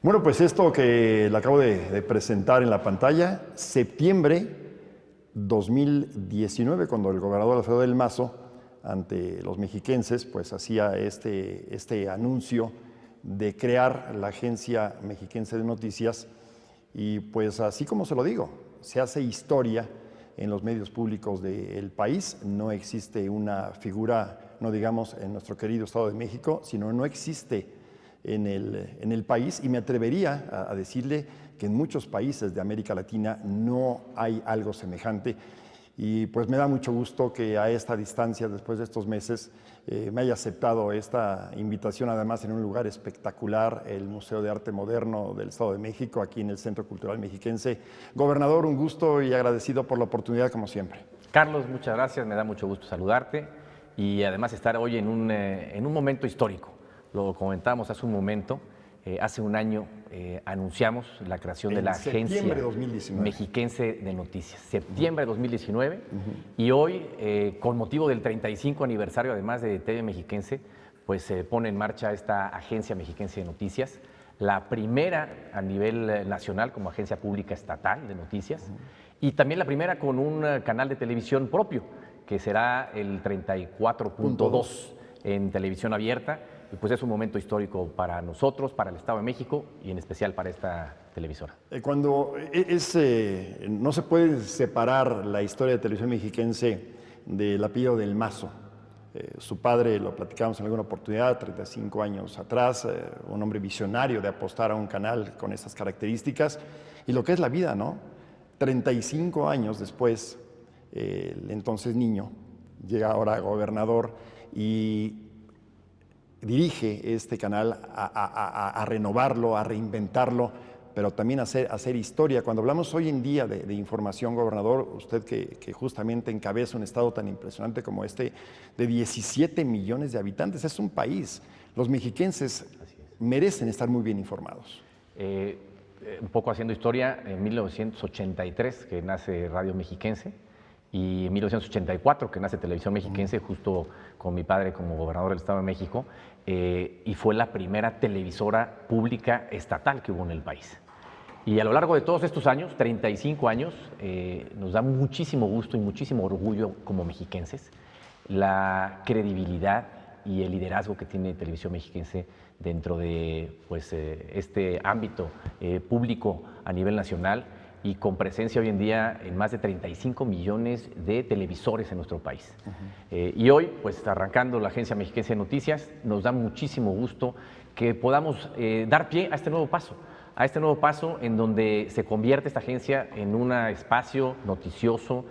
Bueno, pues esto que le acabo de presentar en la pantalla, septiembre 2019, cuando el gobernador Alfredo del Mazo, ante los mexiquenses, pues hacía este anuncio de crear la Agencia Mexiquense de Noticias, y pues así como se lo digo, se hace historia en los medios públicos del país. No existe una figura, no digamos en nuestro querido Estado de México, sino no existe en el país, y me atrevería a decirle que en muchos países de América Latina no hay algo semejante. Y pues me da mucho gusto que a esta distancia, después de estos meses, me haya aceptado esta invitación, además en un lugar espectacular, el Museo de Arte Moderno del Estado de México, aquí en el Centro Cultural Mexiquense. Gobernador, un gusto y agradecido por la oportunidad, como siempre. Carlos, muchas gracias, me da mucho gusto saludarte y además estar hoy en un momento histórico. Lo comentábamos hace un momento, hace un año anunciamos la creación de la Agencia Mexiquense de Noticias, septiembre de 2019, y hoy, con motivo del 35 aniversario además de TV Mexiquense, pues se pone en marcha esta Agencia Mexiquense de Noticias, la primera a nivel nacional como agencia pública estatal de noticias, y también la primera con un canal de televisión propio, que será el 34.2 en televisión abierta. Y pues es un momento histórico para nosotros, para el Estado de México y en especial para esta televisora. No se puede separar la historia de televisión mexiquense del apellido del Mazo. Su padre, lo platicamos en alguna oportunidad, 35 años atrás, un hombre visionario de apostar a un canal con estas características, y lo que es la vida, ¿no? 35 años después, el entonces niño llega ahora gobernador y dirige este canal a renovarlo, a reinventarlo, pero también a hacer historia. Cuando hablamos hoy en día de información, gobernador, usted que justamente encabeza un estado tan impresionante como este, de 17 millones de habitantes, es un país. Los mexiquenses merecen estar muy bien informados. Un poco haciendo historia, en 1983 que nace Radio Mexiquense, y en 1984 que nace Televisión Mexiquense, justo con mi padre como gobernador del Estado de México, y fue la primera televisora pública estatal que hubo en el país. Y a lo largo de todos estos años, 35 años, nos da muchísimo gusto y muchísimo orgullo como mexiquenses la credibilidad y el liderazgo que tiene Televisión Mexiquense dentro de este ámbito público a nivel nacional, y con presencia hoy en día en más de 35 millones de televisores en nuestro país. Y hoy, pues arrancando la Agencia Mexiquense de Noticias, nos da muchísimo gusto que podamos dar pie a este nuevo paso en donde se convierte esta agencia en un espacio noticioso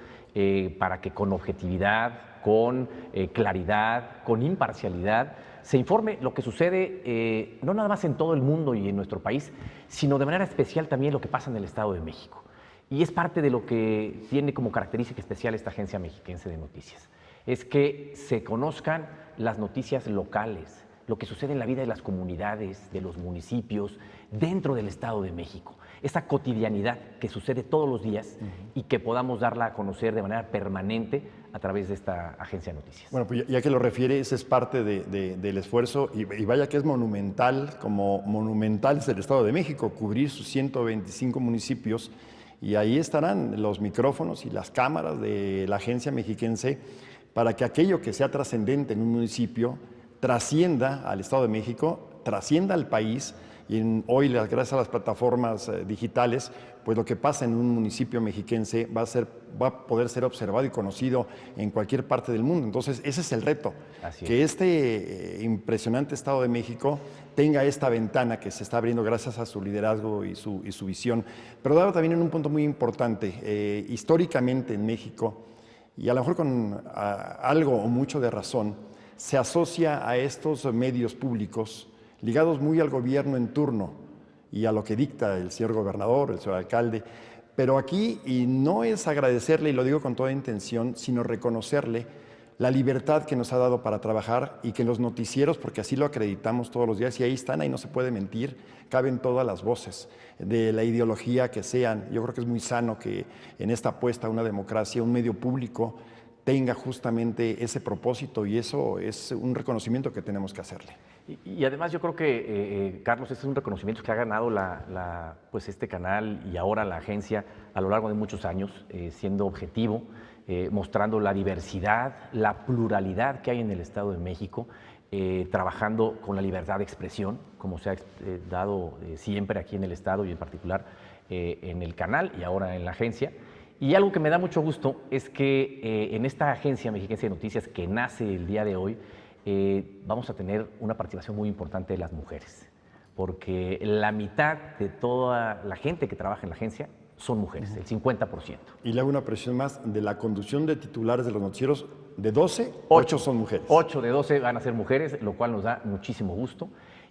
para que con objetividad, con claridad, con imparcialidad, se informe lo que sucede no nada más en todo el mundo y en nuestro país, sino de manera especial también lo que pasa en el Estado de México. Y es parte de lo que tiene como característica especial esta Agencia Mexiquense de Noticias, es que se conozcan las noticias locales, lo que sucede en la vida de las comunidades, de los municipios, dentro del Estado de México. Esa cotidianidad que sucede todos los días y que podamos darla a conocer de manera permanente a través de esta Agencia de Noticias. Bueno, pues ya que lo refiere, ese es parte del esfuerzo, y vaya que es monumental, como monumental es el Estado de México, cubrir sus 125 municipios, y ahí estarán los micrófonos y las cámaras de la Agencia Mexiquense para que aquello que sea trascendente en un municipio trascienda al Estado de México, trascienda al país. Y hoy, gracias a las plataformas digitales, pues lo que pasa en un municipio mexiquense va a poder ser observado y conocido en cualquier parte del mundo. Entonces, ese es el reto, que este impresionante Estado de México tenga esta ventana que se está abriendo gracias a su liderazgo y su visión. Pero dado también en un punto muy importante, históricamente en México, y a lo mejor con algo o mucho de razón, se asocia a estos medios públicos ligados muy al gobierno en turno y a lo que dicta el señor gobernador, el señor alcalde. Pero aquí, y no es agradecerle, y lo digo con toda intención, sino reconocerle la libertad que nos ha dado para trabajar, y que en los noticieros, porque así lo acreditamos todos los días, y ahí están, ahí no se puede mentir, caben todas las voces, de la ideología que sean. Yo creo que es muy sano que en esta apuesta a una democracia, un medio público tenga justamente ese propósito, y eso es un reconocimiento que tenemos que hacerle. Y además yo creo que, Carlos, este es un reconocimiento que ha ganado pues este canal y ahora la agencia a lo largo de muchos años, siendo objetivo, mostrando la diversidad, la pluralidad que hay en el Estado de México, trabajando con la libertad de expresión, como se ha dado siempre aquí en el Estado y en particular en el canal y ahora en la agencia. Y algo que me da mucho gusto es que en esta agencia mexiquense de noticias que nace el día de hoy, vamos a tener una participación muy importante de las mujeres, porque la mitad de toda la gente que trabaja en la agencia son mujeres, el 50%. Y le hago una precisión más, de la conducción de titulares de los noticieros, de 12, 8 son mujeres. 8 de 12 van a ser mujeres, lo cual nos da muchísimo gusto.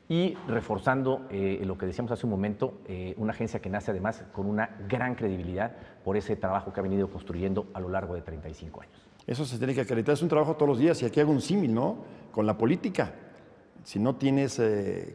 Y reforzando lo que decíamos hace un momento, una agencia que nace además con una gran credibilidad por ese trabajo que ha venido construyendo a lo largo de 35 años. Eso se tiene que acreditar, es un trabajo todos los días, y aquí hago un símil, ¿no? Con la política. Si no tienes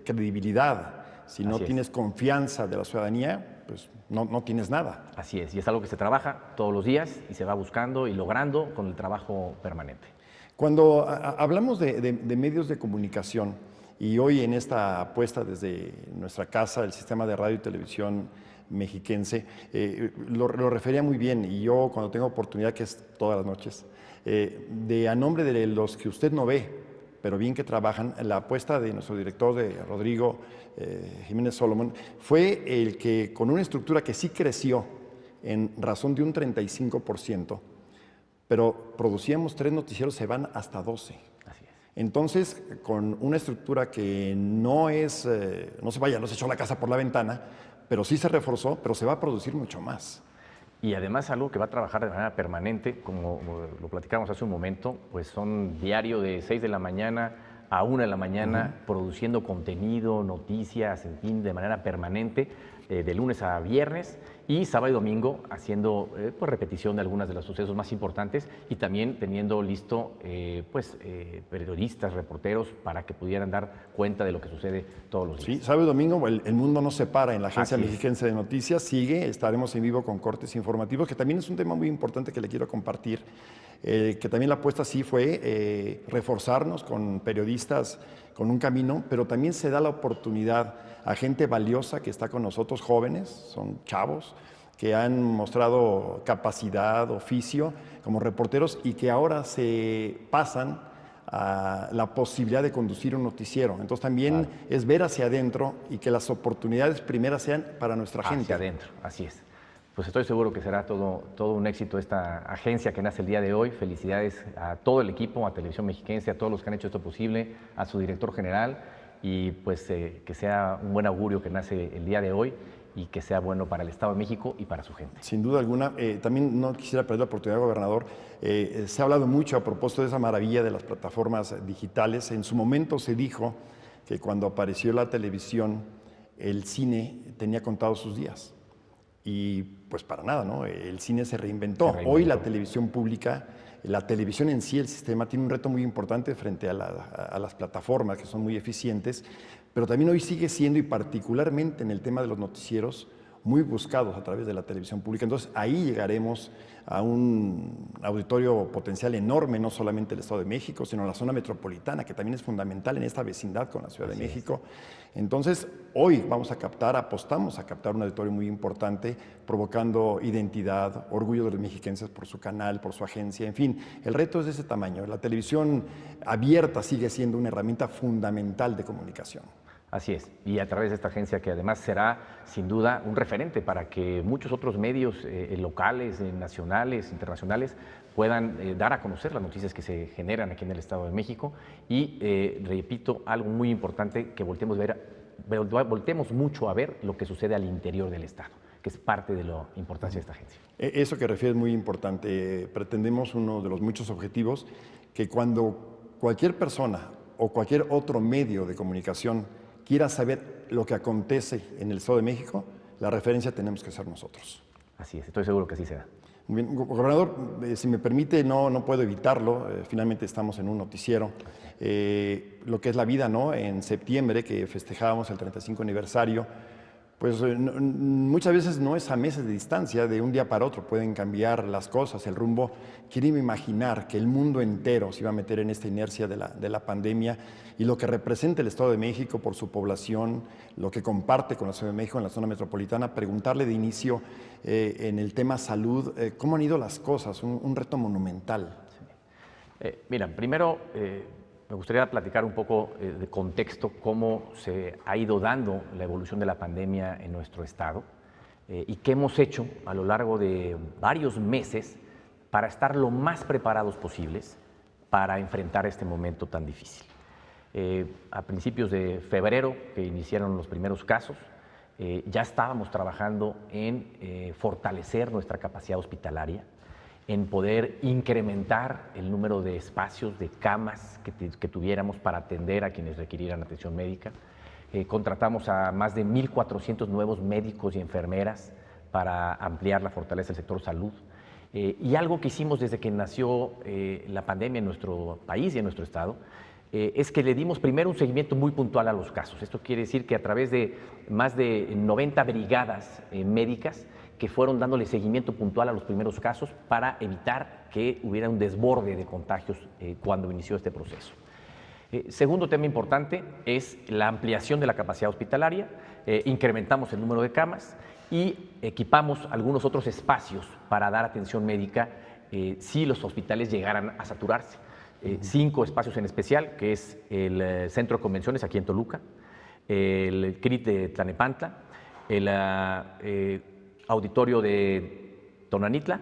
credibilidad, si no tienes confianza de la ciudadanía, pues no tienes nada. Así es, y es algo que se trabaja todos los días y se va buscando y logrando con el trabajo permanente. Cuando hablamos de medios de comunicación, y hoy en esta apuesta desde nuestra casa, el sistema de radio y televisión mexiquense, lo refería muy bien, y yo cuando tengo oportunidad, que es todas las noches, a nombre de los que usted no ve, pero bien que trabajan, la apuesta de nuestro director, de Rodrigo Jiménez Solomon, fue el que con una estructura que sí creció en razón de un 35%, pero producíamos 3 noticieros, se van hasta 12. Así es. Entonces, con una estructura que no se echó la casa por la ventana, pero sí se reforzó, pero se va a producir mucho más. Y además algo que va a trabajar de manera permanente, como lo platicamos hace un momento, pues son diario de 6 de la mañana a 1 de la mañana, produciendo contenido, noticias, en fin, de manera permanente, de lunes a viernes, y sábado y domingo haciendo pues repetición de algunos de los sucesos más importantes, y también teniendo listo periodistas, reporteros, para que pudieran dar cuenta de lo que sucede todos los días. Sí, sábado y domingo el mundo no se para en la Agencia Mexiquense de Noticias, estaremos en vivo con cortes informativos, que también es un tema muy importante que le quiero compartir, que también la apuesta sí fue reforzarnos con periodistas con un camino, pero también se da la oportunidad a gente valiosa que está con nosotros, jóvenes, son chavos, que han mostrado capacidad, oficio como reporteros, y que ahora se pasan a la posibilidad de conducir un noticiero. Entonces también es ver hacia adentro y que las oportunidades primeras sean para nuestra gente. Hacia adentro, así es. Pues estoy seguro que será todo un éxito esta agencia que nace el día de hoy. Felicidades a todo el equipo, a Televisión Mexiquense, a todos los que han hecho esto posible, a su director general, y pues que sea un buen augurio que nace el día de hoy y que sea bueno para el Estado de México y para su gente. Sin duda alguna. También no quisiera perder la oportunidad, gobernador. Se ha hablado mucho a propósito de esa maravilla de las plataformas digitales. En su momento se dijo que cuando apareció la televisión, el cine tenía contados sus días. Y pues para nada, ¿no? El cine se reinventó. Hoy la televisión pública, la televisión en sí, el sistema, tiene un reto muy importante frente a las plataformas, que son muy eficientes, pero también hoy sigue siendo, y particularmente en el tema de los noticieros, muy buscados a través de la televisión pública. Entonces ahí llegaremos a un auditorio potencial enorme, no solamente el Estado de México, sino la zona metropolitana, que también es fundamental en esta vecindad con la Ciudad de México. Entonces hoy apostamos a captar un auditorio muy importante, provocando identidad, orgullo de los mexiquenses por su canal, por su agencia, en fin, el reto es de ese tamaño. La televisión abierta sigue siendo una herramienta fundamental de comunicación. Así es, y a través de esta agencia, que además será sin duda un referente para que muchos otros medios locales, nacionales, internacionales, puedan dar a conocer las noticias que se generan aquí en el Estado de México. Y repito, algo muy importante, que voltemos mucho a ver lo que sucede al interior del Estado, que es parte de la importancia de esta agencia. Eso que refieres es muy importante. Pretendemos, uno de los muchos objetivos, que cuando cualquier persona o cualquier otro medio de comunicación quiera saber lo que acontece en el Estado de México, la referencia tenemos que ser nosotros. Así es, estoy seguro que así será. Bien, gobernador, si me permite, no puedo evitarlo. Finalmente estamos en un noticiero. Lo que es la vida, ¿no? En septiembre, que festejábamos el 35 aniversario, pues muchas veces no es a meses de distancia, de un día para otro pueden cambiar las cosas, el rumbo. Quiero imaginar que el mundo entero se iba a meter en esta inercia de la pandemia y lo que representa el Estado de México por su población, lo que comparte con la Ciudad de México en la zona metropolitana, preguntarle de inicio en el tema salud, ¿cómo han ido las cosas? Un reto monumental. Mira, primero me gustaría platicar un poco de contexto, cómo se ha ido dando la evolución de la pandemia en nuestro estado y qué hemos hecho a lo largo de varios meses para estar lo más preparados posibles para enfrentar este momento tan difícil. A principios de febrero, que iniciaron los primeros casos, ya estábamos trabajando en fortalecer nuestra capacidad hospitalaria, en poder incrementar el número de espacios, de camas que tuviéramos para atender a quienes requirieran atención médica. Contratamos a más de 1,400 nuevos médicos y enfermeras para ampliar la fortaleza del sector salud. Y algo que hicimos desde que nació la pandemia en nuestro país y en nuestro estado es que le dimos primero un seguimiento muy puntual a los casos. Esto quiere decir que a través de más de 90 brigadas médicas que fueron dándole seguimiento puntual a los primeros casos para evitar que hubiera un desborde de contagios cuando inició este proceso. Segundo tema importante es la ampliación de la capacidad hospitalaria, incrementamos el número de camas y equipamos algunos otros espacios para dar atención médica si los hospitales llegaran a saturarse. 5 espacios en especial, que es el Centro de Convenciones aquí en Toluca, el CRIT de Tlanepantla, el Auditorio de Tonanitla,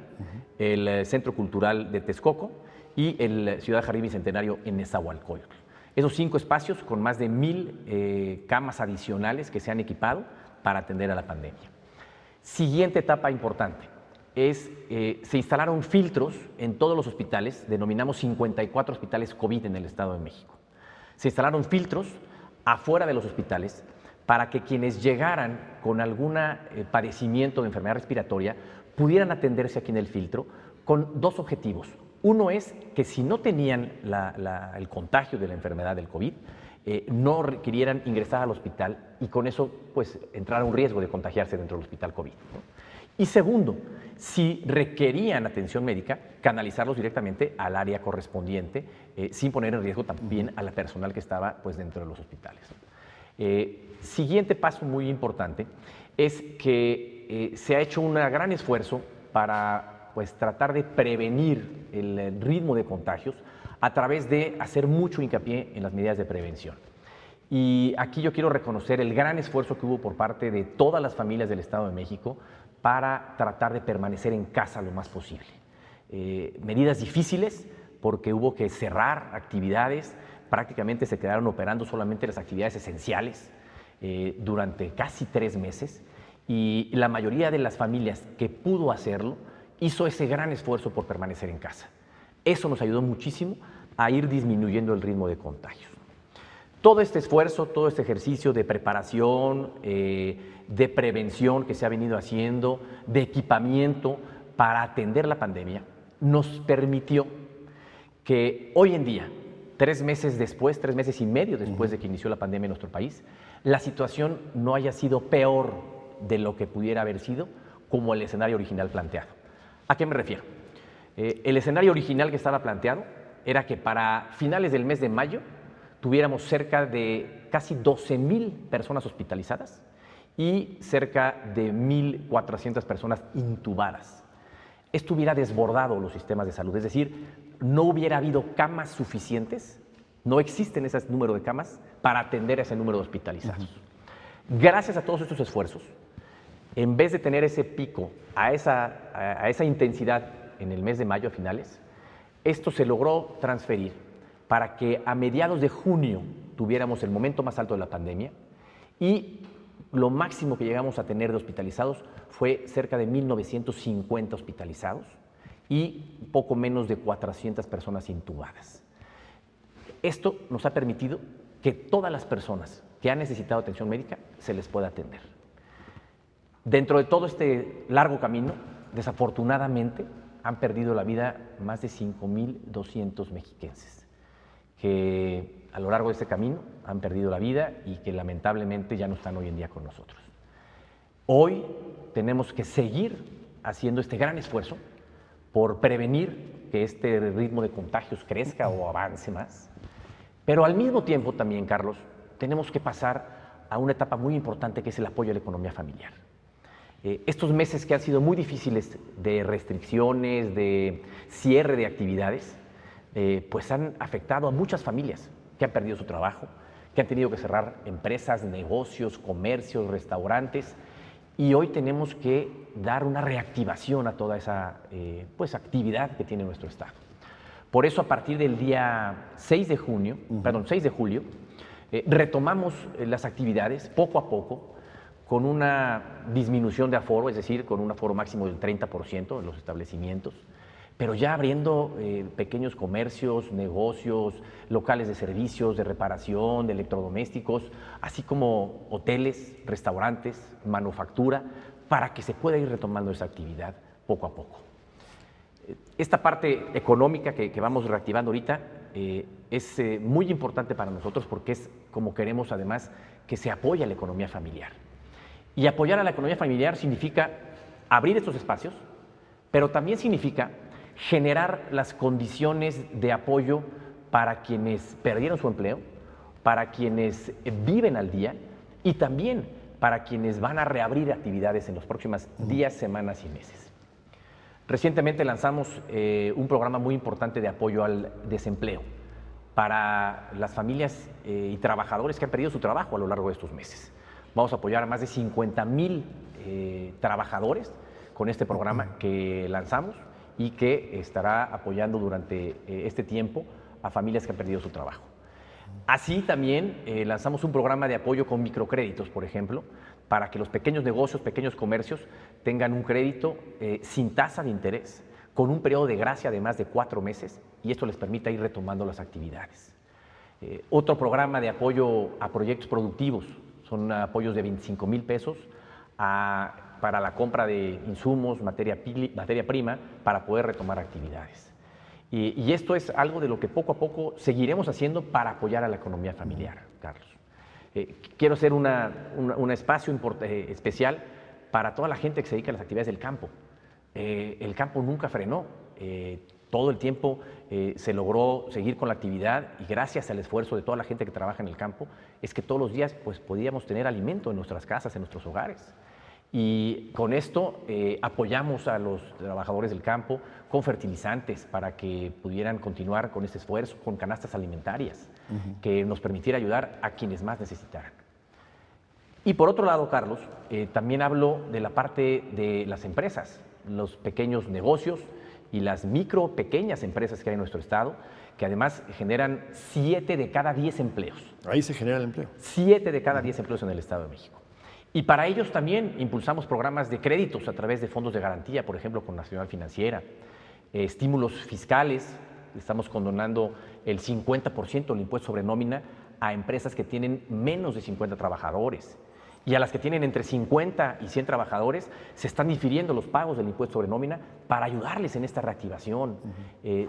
el Centro Cultural de Texcoco y el Ciudad Jardín Bicentenario en Nezahualcóyotl. Esos 5 espacios con más de 1,000 camas adicionales que se han equipado para atender a la pandemia. Siguiente etapa importante es, se instalaron filtros en todos los hospitales, denominamos 54 hospitales COVID en el Estado de México. Se instalaron filtros afuera de los hospitales para que quienes llegaran con algún padecimiento de enfermedad respiratoria pudieran atenderse aquí en el filtro con 2 objetivos. Uno es que si no tenían el contagio de la enfermedad del COVID, no requirieran ingresar al hospital y con eso pues entrar a un riesgo de contagiarse dentro del hospital COVID, ¿no? Y segundo, si requerían atención médica, canalizarlos directamente al área correspondiente sin poner en riesgo también a la personal que estaba pues dentro de los hospitales. Siguiente paso muy importante es que se ha hecho un gran esfuerzo para pues, tratar de prevenir el ritmo de contagios a través de hacer mucho hincapié en las medidas de prevención. Y aquí yo quiero reconocer el gran esfuerzo que hubo por parte de todas las familias del Estado de México para tratar de permanecer en casa lo más posible. Medidas difíciles porque hubo que cerrar actividades, prácticamente se quedaron operando solamente las actividades esenciales durante casi 3 meses y la mayoría de las familias que pudo hacerlo hizo ese gran esfuerzo por permanecer en casa. Eso nos ayudó muchísimo a ir disminuyendo el ritmo de contagios. Todo este esfuerzo, todo este ejercicio de preparación, de prevención que se ha venido haciendo, de equipamiento para atender la pandemia, nos permitió que hoy en día, 3 meses después, 3 meses y medio después de que inició la pandemia en nuestro país, la situación no haya sido peor de lo que pudiera haber sido como el escenario original planteado. ¿A qué me refiero? El escenario original que estaba planteado era que para finales del mes de mayo tuviéramos cerca de casi 12,000 personas hospitalizadas y cerca de 1,400 personas intubadas. Esto hubiera desbordado los sistemas de salud, es decir, no hubiera habido camas suficientes, no existen ese número de camas para atender a ese número de hospitalizados. Gracias a todos estos esfuerzos, en vez de tener ese pico, a esa intensidad en el mes de mayo a finales, esto se logró transferir para que a mediados de junio tuviéramos el momento más alto de la pandemia y lo máximo que llegamos a tener de hospitalizados fue cerca de 1,950 hospitalizados y poco menos de 400 personas intubadas. Esto nos ha permitido que todas las personas que han necesitado atención médica se les pueda atender. Dentro de todo este largo camino, desafortunadamente, han perdido la vida más de 5,200 mexiquenses, que a lo largo de este camino han perdido la vida y que lamentablemente ya no están hoy en día con nosotros. Hoy tenemos que seguir haciendo este gran esfuerzo por prevenir que este ritmo de contagios crezca o avance más. Pero al mismo tiempo también, Carlos, tenemos que pasar a una etapa muy importante que es el apoyo a la economía familiar. Estos meses que han sido muy difíciles de restricciones, de cierre de actividades, pues han afectado a muchas familias que han perdido su trabajo, que han tenido que cerrar empresas, negocios, comercios, restaurantes, y hoy tenemos que dar una reactivación a toda esa pues, actividad que tiene nuestro Estado. Por eso, a partir del día 6 de julio, retomamos las actividades poco a poco, con una disminución de aforo, es decir, con un aforo máximo del 30% en los establecimientos, pero ya abriendo pequeños comercios, negocios, locales de servicios, de reparación, de electrodomésticos, así como hoteles, restaurantes, manufactura, para que se pueda ir retomando esa actividad poco a poco. Esta parte económica que vamos reactivando ahorita es muy importante para nosotros porque es como queremos además que se apoye a la economía familiar. Y apoyar a la economía familiar significa abrir estos espacios, pero también significa generar las condiciones de apoyo para quienes perdieron su empleo, para quienes viven al día y también para quienes van a reabrir actividades en los próximos días, semanas y meses. Recientemente lanzamos un programa muy importante de apoyo al desempleo para las familias y trabajadores que han perdido su trabajo a lo largo de estos meses. Vamos a apoyar a más de 50,000 trabajadores con este programa que lanzamos y que estará apoyando durante este tiempo a familias que han perdido su trabajo. Así también lanzamos un programa de apoyo con microcréditos, por ejemplo, para que los pequeños negocios, pequeños comercios tengan un crédito sin tasa de interés, con un periodo de gracia de más de 4 meses y esto les permita ir retomando las actividades. Otro programa de apoyo a proyectos productivos, son apoyos de 25,000 pesos para la compra de insumos, materia prima, para poder retomar actividades. Y esto es algo de lo que poco a poco seguiremos haciendo para apoyar a la economía familiar, Carlos. Quiero hacer un espacio especial para toda la gente que se dedica a las actividades del campo. El campo nunca frenó. Todo el tiempo se logró seguir con la actividad y gracias al esfuerzo de toda la gente que trabaja en el campo es que todos los días pues, podíamos tener alimento en nuestras casas, en nuestros hogares. Y con esto apoyamos a los trabajadores del campo con fertilizantes para que pudieran continuar con este esfuerzo, con canastas alimentarias, que nos permitiera ayudar a quienes más necesitaran. Y por otro lado, Carlos, también hablo de la parte de las empresas, los pequeños negocios y las pequeñas empresas que hay en nuestro estado, que además generan 7 de cada 10 empleos. Ahí se genera el empleo. 7 de cada 10 empleos en el Estado de México. Y para ellos también impulsamos programas de créditos a través de fondos de garantía, por ejemplo, con Nacional Financiera, estímulos fiscales, estamos condonando el 50% del impuesto sobre nómina a empresas que tienen menos de 50 trabajadores. Y a las que tienen entre 50 y 100 trabajadores, se están difiriendo los pagos del impuesto sobre nómina para ayudarles en esta reactivación.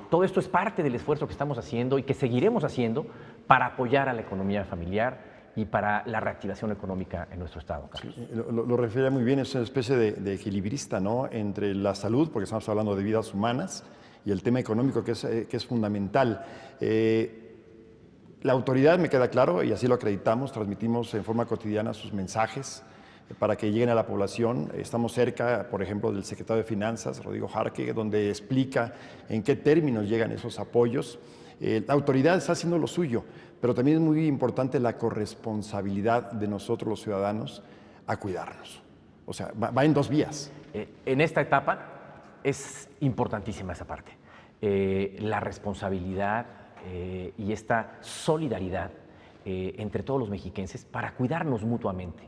Todo esto es parte del esfuerzo que estamos haciendo y que seguiremos haciendo para apoyar a la economía familiar y para la reactivación económica en nuestro estado, Carlos. Sí, lo refería muy bien, es una especie de equilibrista, ¿no? Entre la salud, porque estamos hablando de vidas humanas, y el tema económico, que es fundamental. La autoridad, me queda claro, y así lo acreditamos, transmitimos en forma cotidiana sus mensajes para que lleguen a la población. Estamos cerca, por ejemplo, del secretario de Finanzas, Rodrigo Jarque, donde explica en qué términos llegan esos apoyos. La autoridad está haciendo lo suyo, pero también es muy importante la corresponsabilidad de nosotros los ciudadanos a cuidarnos. O sea, va en 2 vías. En esta etapa es importantísima esa parte. La responsabilidad y esta solidaridad entre todos los mexiquenses para cuidarnos mutuamente.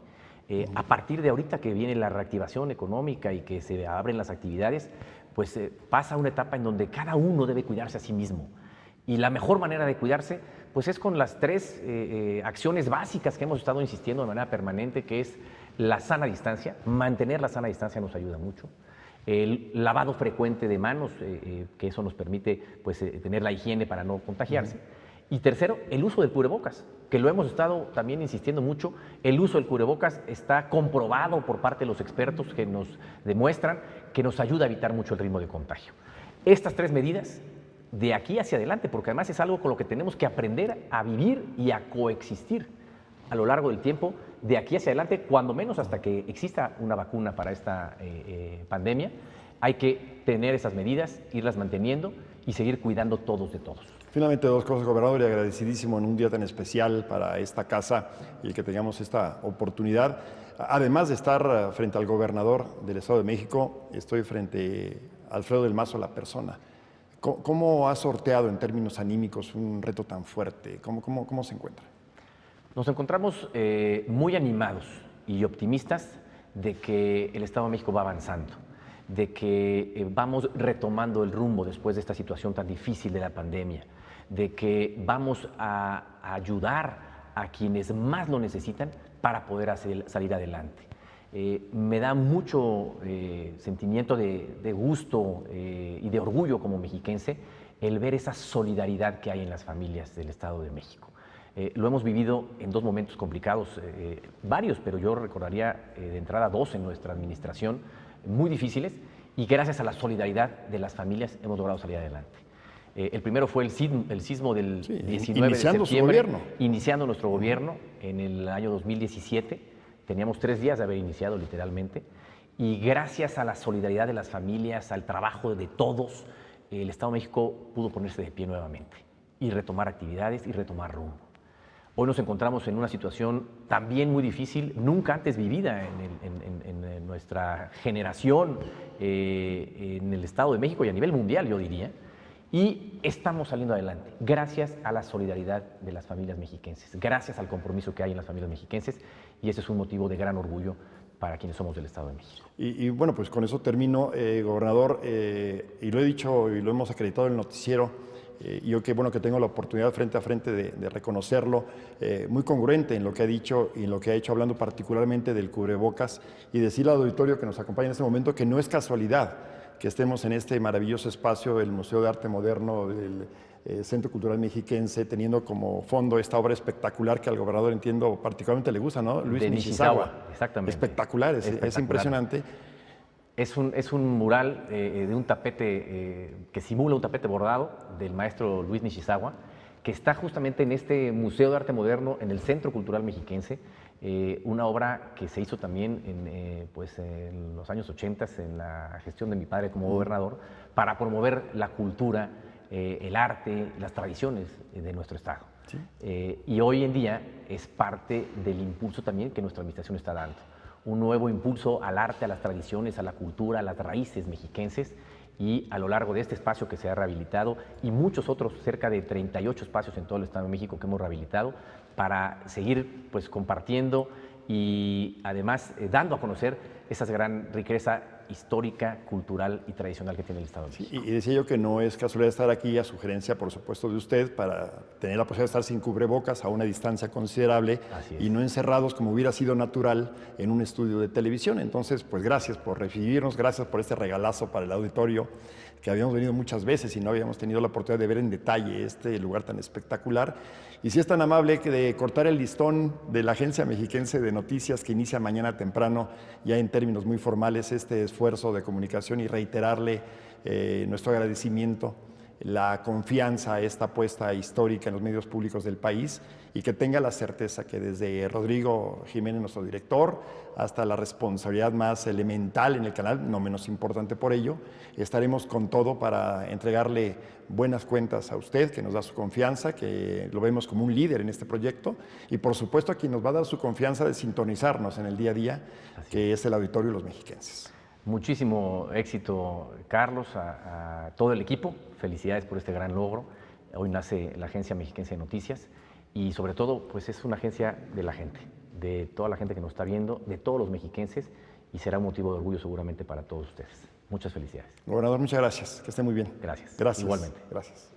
A partir de ahorita que viene la reactivación económica y que se abren las actividades, pues pasa una etapa en donde cada uno debe cuidarse a sí mismo. Y la mejor manera de cuidarse pues es con las 3 acciones básicas que hemos estado insistiendo de manera permanente, que es la sana distancia. Mantener la sana distancia nos ayuda mucho. El lavado frecuente de manos, que eso nos permite pues, tener la higiene para no contagiarse. Y tercero, el uso del cubrebocas, que lo hemos estado también insistiendo mucho. El uso del cubrebocas está comprobado por parte de los expertos que nos demuestran que nos ayuda a evitar mucho el ritmo de contagio. Estas 3 medidas de aquí hacia adelante, porque además es algo con lo que tenemos que aprender a vivir y a coexistir a lo largo del tiempo, de aquí hacia adelante, cuando menos hasta que exista una vacuna para esta pandemia, hay que tener esas medidas, irlas manteniendo y seguir cuidando todos de todos. Finalmente, 2 cosas, gobernador, y agradecidísimo en un día tan especial para esta casa y que tengamos esta oportunidad. Además de estar frente al gobernador del Estado de México, estoy frente a Alfredo del Mazo, la persona. ¿Cómo ha sorteado en términos anímicos un reto tan fuerte? ¿Cómo se encuentra? Nos encontramos muy animados y optimistas de que el Estado de México va avanzando, de que vamos retomando el rumbo después de esta situación tan difícil de la pandemia, de que vamos a ayudar a quienes más lo necesitan para poder salir adelante. Me da mucho sentimiento de gusto y de orgullo como mexiquense el ver esa solidaridad que hay en las familias del Estado de México. Lo hemos vivido en 2 momentos complicados, varios, pero yo recordaría de entrada 2 en nuestra administración, muy difíciles, y gracias a la solidaridad de las familias hemos logrado salir adelante. El primero fue el sismo del 19 de septiembre, su gobierno. Iniciando nuestro gobierno en el año 2017. Teníamos 3 días de haber iniciado literalmente, y gracias a la solidaridad de las familias, al trabajo de todos, el Estado de México pudo ponerse de pie nuevamente y retomar actividades y retomar rumbo. Hoy nos encontramos en una situación también muy difícil, nunca antes vivida en nuestra generación, en el Estado de México y a nivel mundial, yo diría, y estamos saliendo adelante, gracias a la solidaridad de las familias mexiquenses, gracias al compromiso que hay en las familias mexiquenses, y ese es un motivo de gran orgullo para quienes somos del Estado de México. Y bueno, pues con eso termino, gobernador, y lo he dicho y lo hemos acreditado en el noticiero. Yo que bueno que tengo la oportunidad frente a frente de reconocerlo, muy congruente en lo que ha dicho y en lo que ha hecho, hablando particularmente del cubrebocas, y decirle al auditorio que nos acompaña en este momento que no es casualidad que estemos en este maravilloso espacio del Museo de Arte Moderno del Centro Cultural Mexiquense, teniendo como fondo esta obra espectacular que al gobernador, entiendo, particularmente le gusta, ¿no? Luis Nishizawa. Exactamente. Espectacular, es impresionante. Es un mural de un tapete que simula un tapete bordado del maestro Luis Nishizawa, que está justamente en este Museo de Arte Moderno, en el Centro Cultural Mexiquense, una obra que se hizo también en los años 80 en la gestión de mi padre como gobernador, para promover la cultura, el arte, las tradiciones de nuestro Estado. ¿Sí? Y hoy en día es parte del impulso también que nuestra administración está dando. Un nuevo impulso al arte, a las tradiciones, a la cultura, a las raíces mexiquenses, y a lo largo de este espacio que se ha rehabilitado y muchos otros, cerca de 38 espacios en todo el Estado de México que hemos rehabilitado, para seguir pues compartiendo y además dando a conocer esa gran riqueza histórica, cultural y tradicional que tiene el Estado de México. Sí, y decía yo que no es casualidad estar aquí, a sugerencia, por supuesto, de usted, para tener la posibilidad de estar sin cubrebocas a una distancia considerable y no encerrados como hubiera sido natural en un estudio de televisión. Entonces, pues gracias por recibirnos, gracias por este regalazo para el auditorio, que habíamos venido muchas veces y no habíamos tenido la oportunidad de ver en detalle este lugar tan espectacular. Y si es tan amable que de cortar el listón de la Agencia Mexiquense de Noticias, que inicia mañana temprano, ya en términos muy formales, este esfuerzo de comunicación, y reiterarle nuestro agradecimiento, la confianza, esta apuesta histórica en los medios públicos del país, y que tenga la certeza que desde Rodrigo Jiménez, nuestro director, hasta la responsabilidad más elemental en el canal, no menos importante por ello, estaremos con todo para entregarle buenas cuentas a usted, que nos da su confianza, que lo vemos como un líder en este proyecto, y por supuesto a quien nos va a dar su confianza de sintonizarnos en el día a día, que es el auditorio de los mexiquenses. Muchísimo éxito, Carlos, a todo el equipo. Felicidades por este gran logro. Hoy nace la Agencia Mexiquense de Noticias y sobre todo pues es una agencia de la gente, de toda la gente que nos está viendo, de todos los mexiquenses, y será un motivo de orgullo seguramente para todos ustedes. Muchas felicidades. Gobernador, muchas gracias. Que esté muy bien. Gracias. Gracias. Igualmente. Gracias.